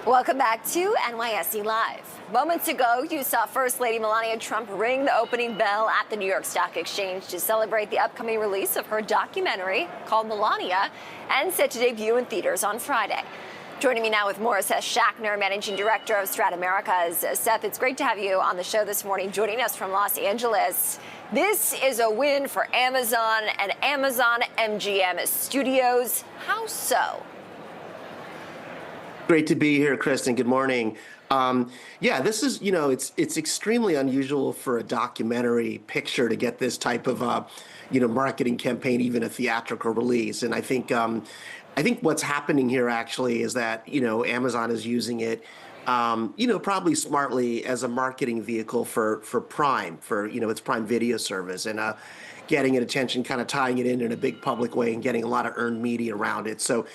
Welcome back to NYSE Live. Moments ago, you saw First Lady Melania Trump ring the opening bell at the New York Stock Exchange to celebrate the upcoming release of her documentary called Melania and set to debut in theaters on Friday. Joining me now with more is Seth Schachner, Managing Director of Strat Americas. Seth, it's great to have you on the show this morning, joining us from Los Angeles. This is a win for Amazon and Amazon MGM Studios. How so? Great to be here, Kristen. Good morning. Yeah, this is, it's extremely unusual for a documentary picture to get this type of, marketing campaign, even a theatrical release. And I think what's happening here actually is that, Amazon is using it, probably smartly as a marketing vehicle for Prime, for, its Prime Video service, and getting it attention, kind of tying it in a big public way and getting a lot of earned media around it. So,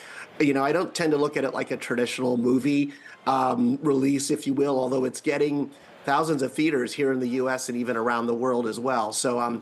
I don't tend to look at it like a traditional movie release, if you will, although it's getting thousands of theaters here in the U.S. and even around the world as well. So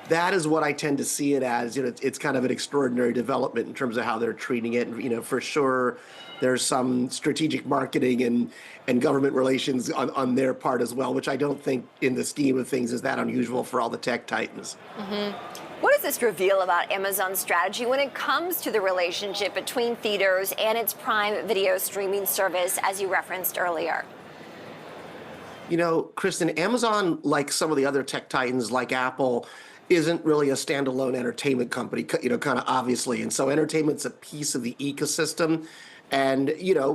that is what I tend to see it as. It's kind of an extraordinary development in terms of how they're treating it. And, for sure, there's some strategic marketing and government relations on their part as well, which I don't think in the scheme of things is that unusual for all the tech titans. Mm-hmm. What does this reveal about Amazon's strategy when it comes to the relationship between theaters and its Prime Video streaming service, as you referenced earlier? Kristen, Amazon, like some of the other tech titans like Apple, isn't really a standalone entertainment company, kind of obviously. And so entertainment's a piece of the ecosystem. And,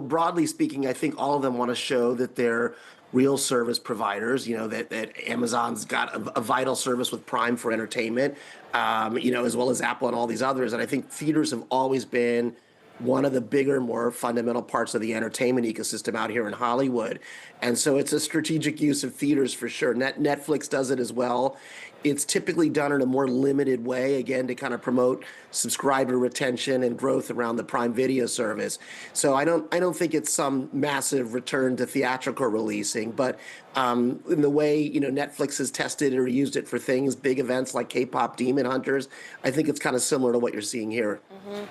broadly speaking, I think all of them want to show that they're real service providers, that Amazon's got a vital service with Prime for entertainment, as well as Apple and all these others. And I think theaters have always been one of the bigger, more fundamental parts of the entertainment ecosystem out here in Hollywood. And so it's a strategic use of theaters for sure. Netflix does it as well. It's typically done in a more limited way, again, to kind of promote subscriber retention and growth around the Prime Video service. So I don't think it's some massive return to theatrical releasing, but in the way, Netflix has tested or used it for things, big events like K-pop Demon Hunters, I think it's kind of similar to what you're seeing here. Mm-hmm.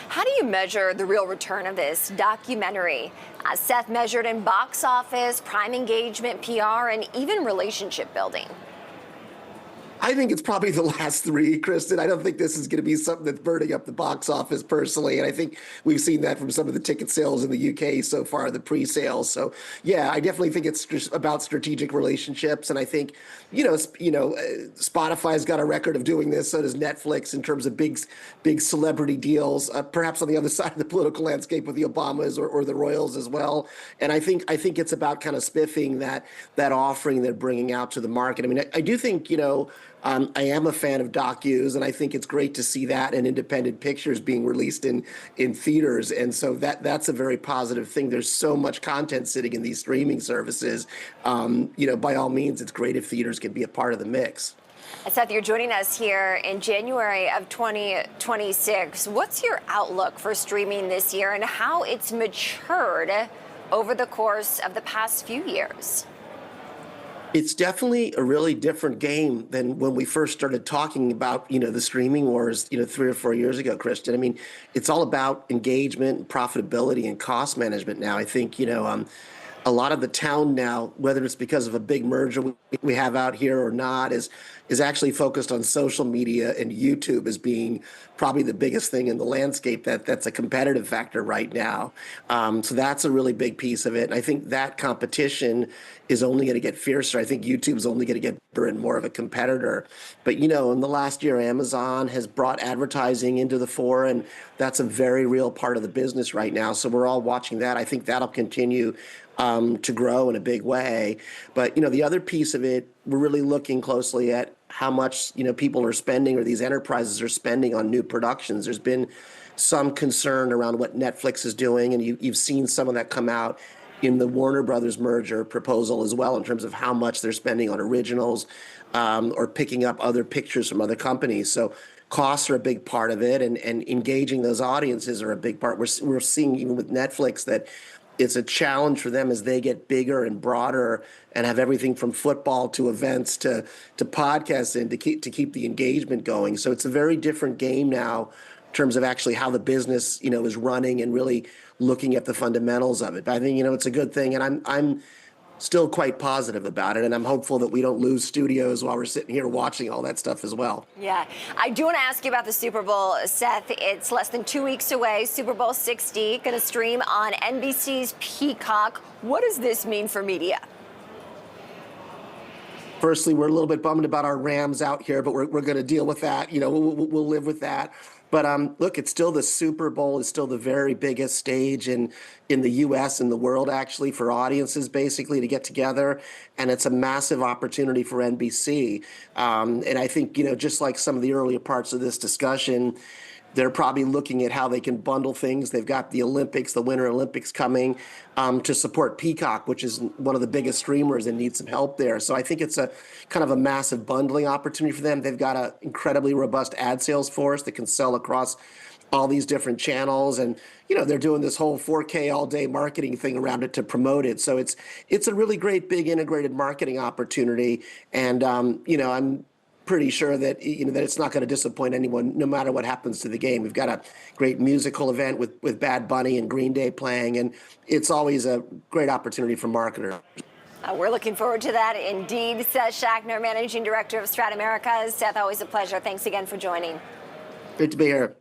How do you measure the real return of this documentary? Seth, measured in box office, Prime engagement, PR, and even relationship building. I think it's probably the last three, Kristen. I don't think this is going to be something that's burning up the box office personally. And I think we've seen that from some of the ticket sales in the UK so far, the pre-sales. So, yeah, I definitely think it's just about strategic relationships. And I think, Spotify's got a record of doing this. So does Netflix in terms of big celebrity deals, perhaps on the other side of the political landscape with the Obamas or the Royals as well. And I think it's about kind of spiffing that offering they're bringing out to the market. I mean, I do think, I am a fan of docus, and I think it's great to see that and independent pictures being released in theaters. And so that's a very positive thing. There's so much content sitting in these streaming services. By all means, it's great if theaters can be a part of the mix. Seth, you're joining us here in January of 2026. What's your outlook for streaming this year and how it's matured over the course of the past few years? It's definitely a really different game than when we first started talking about, the streaming wars, 3 or 4 years ago, Kristen. I mean, it's all about engagement and profitability and cost management now. I think, a lot of the town now, whether it's because of a big merger we have out here or not, is actually focused on social media and YouTube as being probably the biggest thing in the landscape that's a competitive factor right now. So that's a really big piece of it. And I think that competition is only going to get fiercer. I think YouTube's only going to get bigger and more of a competitor. But, in the last year, Amazon has brought advertising into the fore, and that's a very real part of the business right now. So we're all watching that. I think that'll continue to grow in a big way. But, the other piece of it, we're really looking closely at how much, people are spending or these enterprises are spending on new productions. There's been some concern around what Netflix is doing, and you've seen some of that come out in the Warner Brothers merger proposal as well, in terms of how much they're spending on originals or picking up other pictures from other companies. So costs are a big part of it, and engaging those audiences are a big part. We're seeing even with Netflix that it's a challenge for them as they get bigger and broader and have everything from football to events to podcasts and to keep the engagement going. So it's a very different game now in terms of actually how the business, is running and really looking at the fundamentals of it. But I think, it's a good thing, and I'm still quite positive about it, and I'm hopeful that we don't lose studios while we're sitting here watching all that stuff as well. Yeah. I do want to ask you about the Super Bowl, Seth. It's less than 2 weeks away. Super Bowl 60 going to stream on NBC's Peacock. What does this mean for media? Firstly, we're a little bit bummed about our Rams out here, but we're going to deal with that. We'll live with that. But look, it's still the Super Bowl is still the very biggest stage in the U.S. and the world, actually, for audiences basically to get together, and it's a massive opportunity for NBC. And I think just like some of the earlier parts of this discussion, they're probably looking at how they can bundle things. They've got the Olympics, the Winter Olympics coming to support Peacock, which is one of the biggest streamers and needs some help there. So I think it's a kind of a massive bundling opportunity for them. They've got an incredibly robust ad sales force that can sell across all these different channels. And, they're doing this whole 4K all day marketing thing around it to promote it. So it's a really great, big integrated marketing opportunity. And, I'm pretty sure that that it's not going to disappoint anyone, no matter what happens to the game. We've got a great musical event with Bad Bunny and Green Day playing, and it's always a great opportunity for marketers. We're looking forward to that indeed. Seth Schachner, Managing Director of Strat Americas. Seth, always a pleasure. Thanks again for joining. Great to be here.